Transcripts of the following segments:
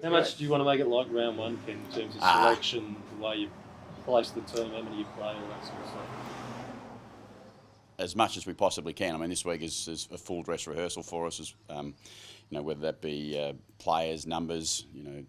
How much do you want to make it like round one, Ken, in terms of selection, the way you place the team, how many you play, all that sort of stuff? As much as we possibly can. I mean, this week is a full dress rehearsal for us. Whether that be players, numbers,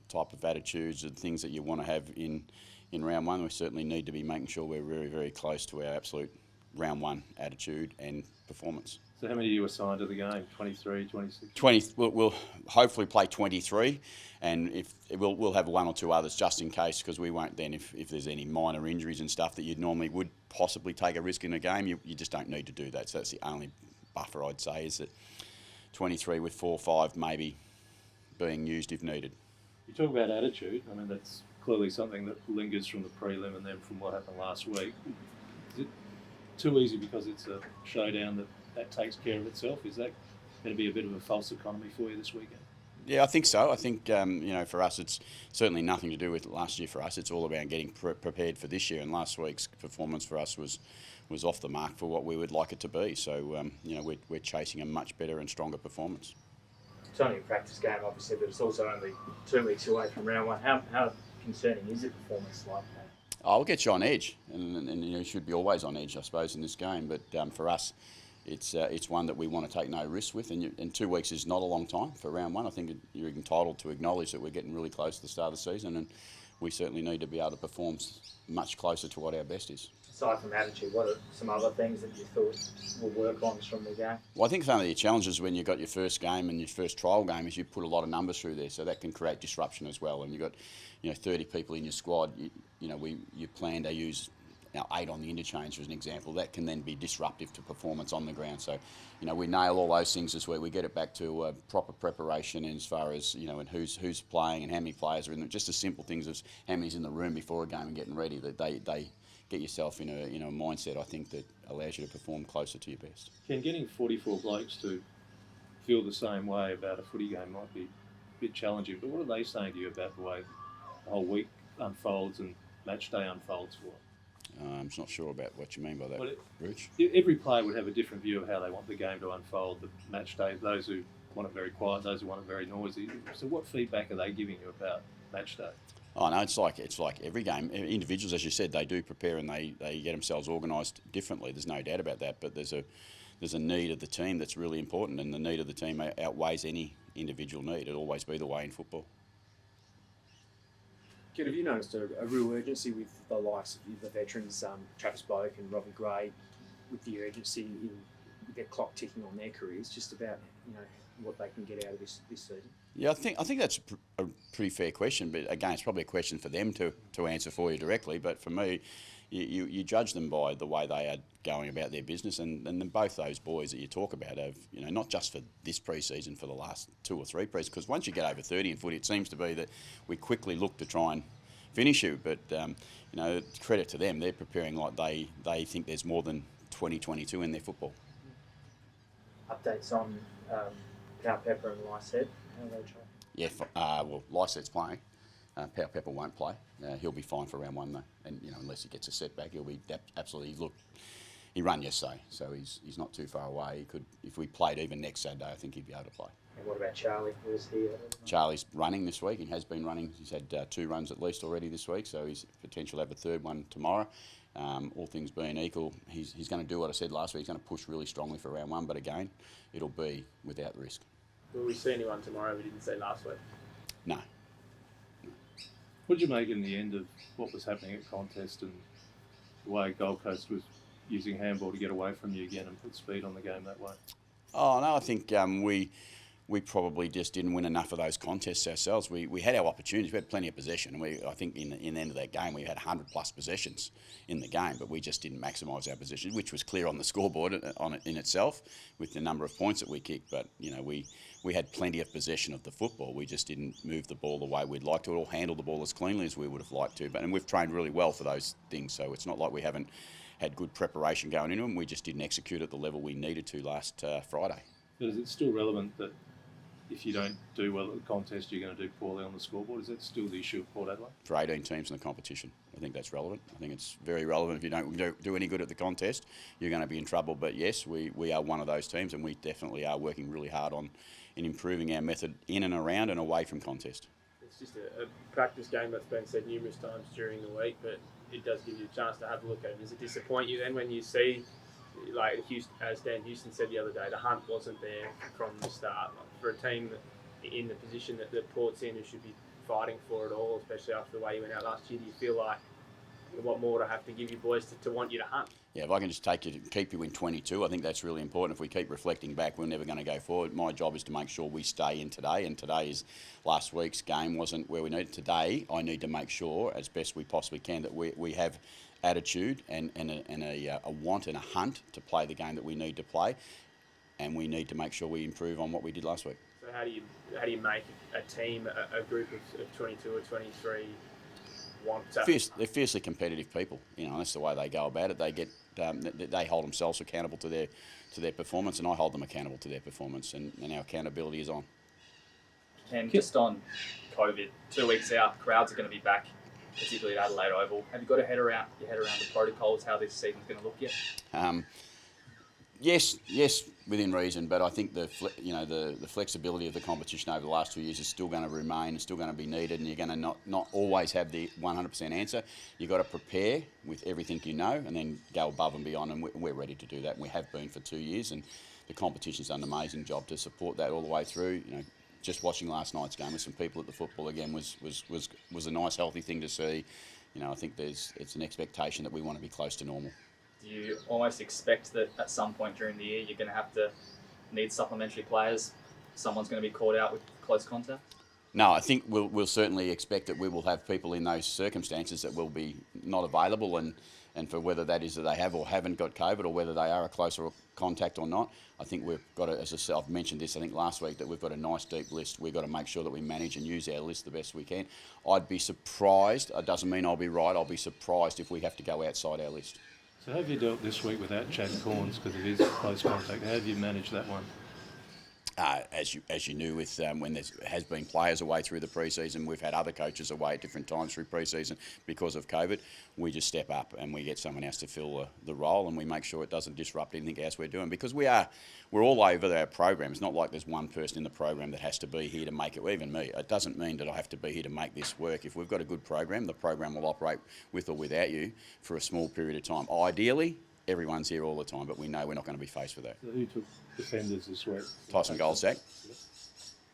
type of attitudes, and things that you want to have in round one. We certainly need to be making sure we're very, very close to our absolute round one attitude and performance. So how many are you assigned to the game? 23, 26? 20. We'll hopefully play 23, and if we'll have one or two others just in case, because we won't then, if there's any minor injuries and stuff that you normally would possibly take a risk in a game, you just don't need to do that. So that's the only buffer I'd say, is that 23 with 4 or 5 maybe being used if needed. You talk about attitude. I mean, that's clearly something that lingers from the prelim and then from what happened last week. Is it too easy because it's a showdown that takes care of itself? Is that going to be a bit of a false economy for you this weekend? Yeah, I think so. I think, for us, it's certainly nothing to do with last year for us. It's all about getting prepared for this year, and last week's performance for us was off the mark for what we would like it to be. So, we're chasing a much better and stronger performance. It's only a practice game, obviously, but it's also only 2 weeks away from round one. How concerning is a performance like that? Oh, we'll get you on edge, and you should be always on edge, I suppose, in this game. But for us, it's one that we want to take no risks with, and 2 weeks is not a long time for round one. I think you're entitled to acknowledge that we're getting really close to the start of the season, and we certainly need to be able to perform much closer to what our best is. Aside from attitude, what are some other things that you thought will work on from the game? Well, I think some of the challenges when you've got your first game and your first trial game is you put a lot of numbers through there, so that can create disruption as well. And you've got 30 people in your squad. You plan to use 8 on the interchange as an example. That can then be disruptive to performance on the ground. So, we nail all those things this week. We get it back to proper preparation as far as, and who's playing and how many players are in there. Just as simple things as how many's in the room before a game and getting ready. That they get yourself in a mindset, I think, that allows you to perform closer to your best. Ken, getting 44 blokes to feel the same way about a footy game might be a bit challenging, but what are they saying to you about the way the whole week unfolds and match day unfolds for? I'm not sure about what you mean by that, Rich. Every player would have a different view of how they want the game to unfold, the match day, those who want it very quiet, those who want it very noisy. So what feedback are they giving you about match day? Oh no, it's like every game. Individuals, as you said, they do prepare and they get themselves organised differently. There's no doubt about that. But there's a need of the team that's really important, and the need of the team outweighs any individual need. It'll always be the way in football. Ken, have you noticed a real urgency with the likes of the veterans, Travis Boak and Robbie Gray, with the urgency in their clock ticking on their careers, just about what they can get out of this season? Yeah, I think that's a pretty fair question, but again, it's probably a question for them to answer for you directly. But for me, you judge them by the way they are going about their business, and then both those boys that you talk about have, not just for this pre-season, for the last 2 or 3 pre-seasons, because once you get over 30 in footy, it seems to be that we quickly look to try and finish you. But credit to them, they're preparing like they think there's more than 2022 in their football. Updates on Powell Pepper and Lysette. How are they trying? Yeah, well, Lysette's playing. Powell Pepper won't play. He'll be fine for round one though, and unless he gets a setback, he'll be absolutely. Look, he ran yesterday, so he's not too far away. He could, if we played even next Saturday, I think he'd be able to play. And what about Charlie? Was he? Charlie's running this week. He has been running. He's had 2 runs at least already this week, so he's potential to have a 3rd one tomorrow. All things being equal, he's going to do what I said last week. He's going to push really strongly for round one, but again, it'll be without risk. Will we see anyone tomorrow we didn't see last week? No. What did you make in the end of what was happening at contest and the way Gold Coast was using handball to get away from you again and put speed on the game that way? Oh no, I think we probably just didn't win enough of those contests ourselves. We had our opportunities. We had plenty of possession. I think in the end of that game, we had 100+ possessions in the game, but we just didn't maximise our possession, which was clear on the scoreboard in itself with the number of points that we kicked. But we had plenty of possession of the football. We just didn't move the ball the way we'd like to, or handle the ball as cleanly as we would have liked to. And we've trained really well for those things, so it's not like we haven't had good preparation going into them. We just didn't execute at the level we needed to last Friday. But is it still relevant that if you don't do well at the contest, you're going to do poorly on the scoreboard? Is that still the issue of Port Adelaide? For 18 teams in the competition, I think that's relevant. I think it's very relevant. If you don't do any good at the contest, you're going to be in trouble. But yes, we are one of those teams, and we definitely are working really hard in improving our method in and around and away from contest. Is it's just a practice game that's been said numerous times during the week, but it does give you a chance to have a look at it. Does it disappoint you then when you see, like Houston, as Dan Houston said the other day, the hunt wasn't there from the start? Like, for a team that, in the position that Port's in, who should be fighting for it all, especially after the way you went out last year, do you feel like what more to have to give you boys to want you to hunt? Yeah, if I can just keep you in 22, I think that's really important. If we keep reflecting back, we're never going to go forward. My job is to make sure we stay in today, and today is last week's game wasn't where we needed. Today, I need to make sure, as best we possibly can, that we have attitude and a want and a hunt to play the game that we need to play, and we need to make sure we improve on what we did last week. So how do you make a team, a group of 22 or 23 want to? They're fiercely competitive people. That's the way they go about it. They hold themselves accountable to their performance, and I hold them accountable to their performance, and our accountability is on. And just on COVID, 2 weeks out, crowds are going to be back, particularly at Adelaide Oval. Have you got your head around the protocols, how this season's going to look yet? Yes, within reason, but I think the flexibility of the competition over the last 2 years is still going to remain and still going to be needed, and you're going to not always have the 100% answer. You've got to prepare with everything you know and then go above and beyond, and we're ready to do that, and we have been for 2 years, and the competition's done an amazing job to support that all the way through. Just watching last night's game with some people at the football again was a nice, healthy thing to see. I think it's an expectation that we want to be close to normal. Do you almost expect that at some point during the year you're going to have to need supplementary players? Someone's going to be caught out with close contact? No, I think we'll certainly expect that we will have people in those circumstances that will be not available, and for whether that is that they have or haven't got COVID, or whether they are a closer contact or not. I think we've got to, as I said, I've mentioned this I think last week, that we've got a nice deep list. We've got to make sure that we manage and use our list the best we can. I'd be surprised, it doesn't mean I'll be right, I'll be surprised if we have to go outside our list. So how have you dealt this week without Chad Corns, because it is close contact? How have you managed that one? As you knew, with when there has been players away through the pre-season, we've had other coaches away at different times through pre-season because of COVID. We just step up and we get someone else to fill the role, and we make sure it doesn't disrupt anything else we're doing, because we're all over our program. It's not like there's one person in the program that has to be here to make it. Even me, it doesn't mean that I have to be here to make this work. If we've got a good program, the program will operate with or without you for a small period of time. Ideally, everyone's here all the time, but we know we're not going to be faced with that. So who took defenders this week? Tyson Goldsack.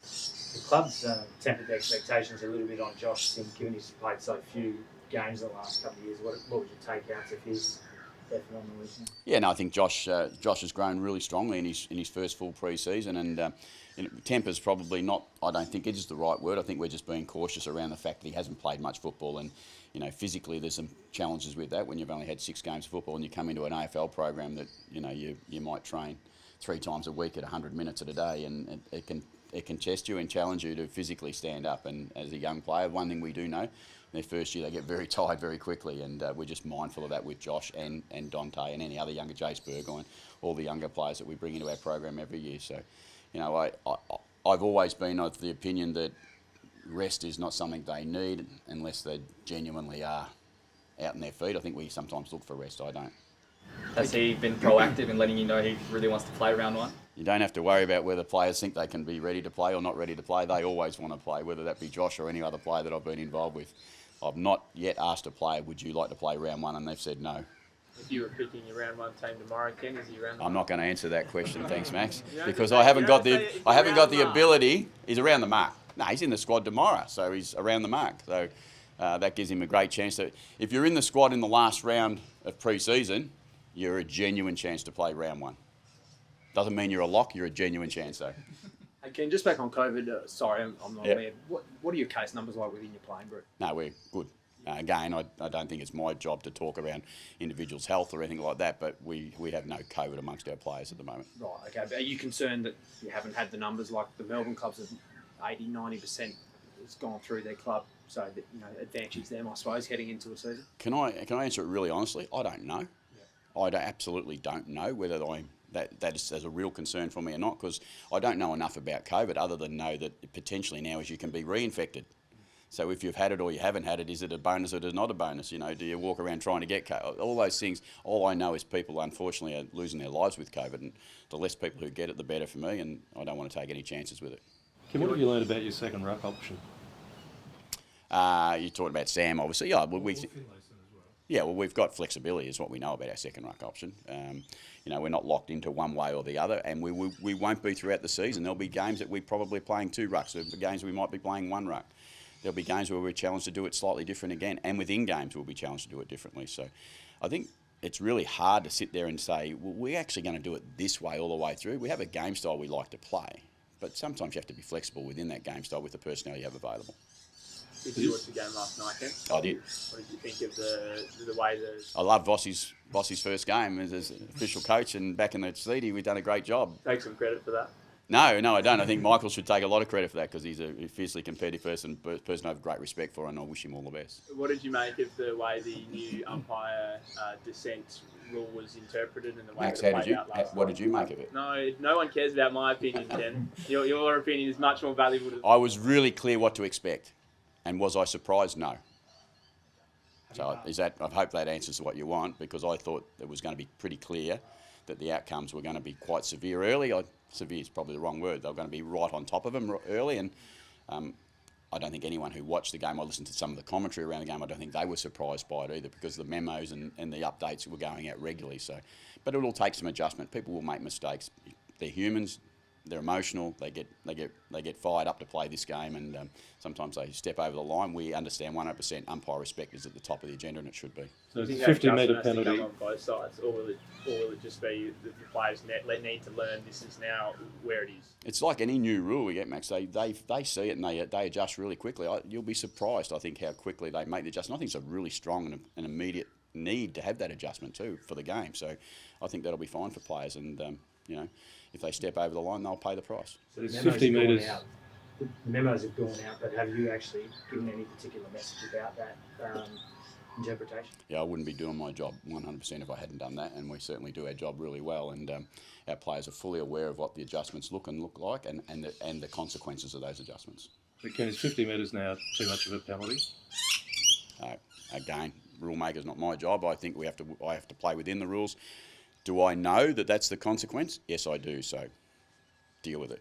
The club's tempered the expectations a little bit on Josh, given he's played so few games in the last couple of years. What would you take out of his effort on the weekend? Yeah, no, I think Josh has grown really strongly in his first full pre-season, and temper's probably not, I don't think it is the right word. I think we're just being cautious around the fact that he hasn't played much football, and physically there's some challenges with that when you've only had 6 games of football and you come into an AFL program that you might train 3 times a week at 100 minutes a day, and it can test you and challenge you to physically stand up. And as a young player, one thing we do know, in their first year they get very tired very quickly, and we're just mindful of that with Josh and Dante and any other younger, Jace Burgoyne, all the younger players that we bring into our program every year. So, I've always been of the opinion that rest is not something they need unless they genuinely are out on their feet. I think we sometimes look for rest. I don't. Has he been proactive in letting you know he really wants to play round one? You don't have to worry about whether players think they can be ready to play or not ready to play. They always want to play, whether that be Josh or any other player that I've been involved with. I've not yet asked a player, would you like to play round one, and they've said no. If you were picking your round one team tomorrow, Ken, is he round one? I'm not going to answer that question, thanks, Max, don't because say- I haven't you got don't the say if I you're haven't got around the the mark. ability. He's around the mark. No, he's in the squad tomorrow, so he's around the mark. So that gives him a great chance. That if you're in the squad in the last round of pre-season, you're a genuine chance to play round one. Doesn't mean you're a lock. You're a genuine chance, though. Hey, Ken, just back on COVID, sorry, I'm not Yep. aware. What are your case numbers like within your playing group? No, we're good. Again, I don't think it's my job to talk around individuals' health or anything like that, but we have no COVID amongst our players at the moment. Right, okay. But are you concerned that you haven't had the numbers like the Melbourne clubs of 80, 90% has gone through their club, so that advantage them, I suppose, heading into a season? Can I answer it really honestly? I don't know. I absolutely don't know whether that is a real concern for me or not, because I don't know enough about COVID other than know that potentially now is you can be reinfected. So if you've had it or you haven't had it, is it a bonus or is it not a bonus? Do you walk around trying to get COVID? All those things. All I know is people, unfortunately, are losing their lives with COVID, and the less people who get it, the better for me, and I don't want to take any chances with it. Kim, what have you learned about your second ruck option? You're talking about Sam, obviously. Yeah, well, we've got flexibility, is what we know about our second ruck option. We're not locked into one way or the other, and we won't be throughout the season. There'll be games that we're probably playing 2 rucks. There'll be games we might be playing 1 ruck. There'll be games where we're challenged to do it slightly different again, and within games we'll be challenged to do it differently. So I think it's really hard to sit there and say, well, we're actually going to do it this way all the way through. We have a game style we like to play, but sometimes you have to be flexible within that game style with the personnel you have available. Did you watch the game last night, Ken? I did. What did you think of the way the... I love Vossi's first game as official coach, and back in the city, we've done a great job. Take some credit for that. No, I don't. I think Michael should take a lot of credit for that because he's a fiercely competitive person I have great respect for, and I wish him all the best. What did you make of the way the new umpire dissent rule was interpreted and the way Max, it played out last what night? did you make of it? No one cares about my opinion, Ken. Your opinion is much more valuable to... I was really clear what to expect, and was I surprised? No. So I hope that answers what you want, because I thought it was going to be pretty clear that the outcomes were going to be quite severe early. Severe is probably the wrong word. They were going to be right on top of them early, and I don't think anyone who watched the game, I listened to some of the commentary around the game, I don't think they were surprised by it either, because the memos and the updates were going out regularly. So, but it will take some adjustment. People will make mistakes. They're humans. They're emotional. They get fired up to play this game, and sometimes they step over the line. We understand 100% umpire respect is at the top of the agenda, and it should be. So Do you it's think a that 50-metre adjustment has to penalty. come on both sides, or will it just be the players need to learn this is now where it is? It's like any new rule we get, Max. They see it and they adjust really quickly. You'll be surprised, I think, how quickly they make the adjustment. I think it's a really strong and an immediate need to have that adjustment too for the game. So I think that'll be fine for players, and if they step over the line, they'll pay the price. So the It's memos 50 have gone metres. out. The memos have gone out, but have you actually given any particular message about that interpretation? Yeah, I wouldn't be doing my job 100% if I hadn't done that, and we certainly do our job really well, and our players are fully aware of what the adjustments look like and the consequences of those adjustments. But Ken, is 50 metres now too much of a penalty? Again, rule maker's not my job. I think I have to play within the rules. Do I know that that's the consequence? Yes, I do, so deal with it.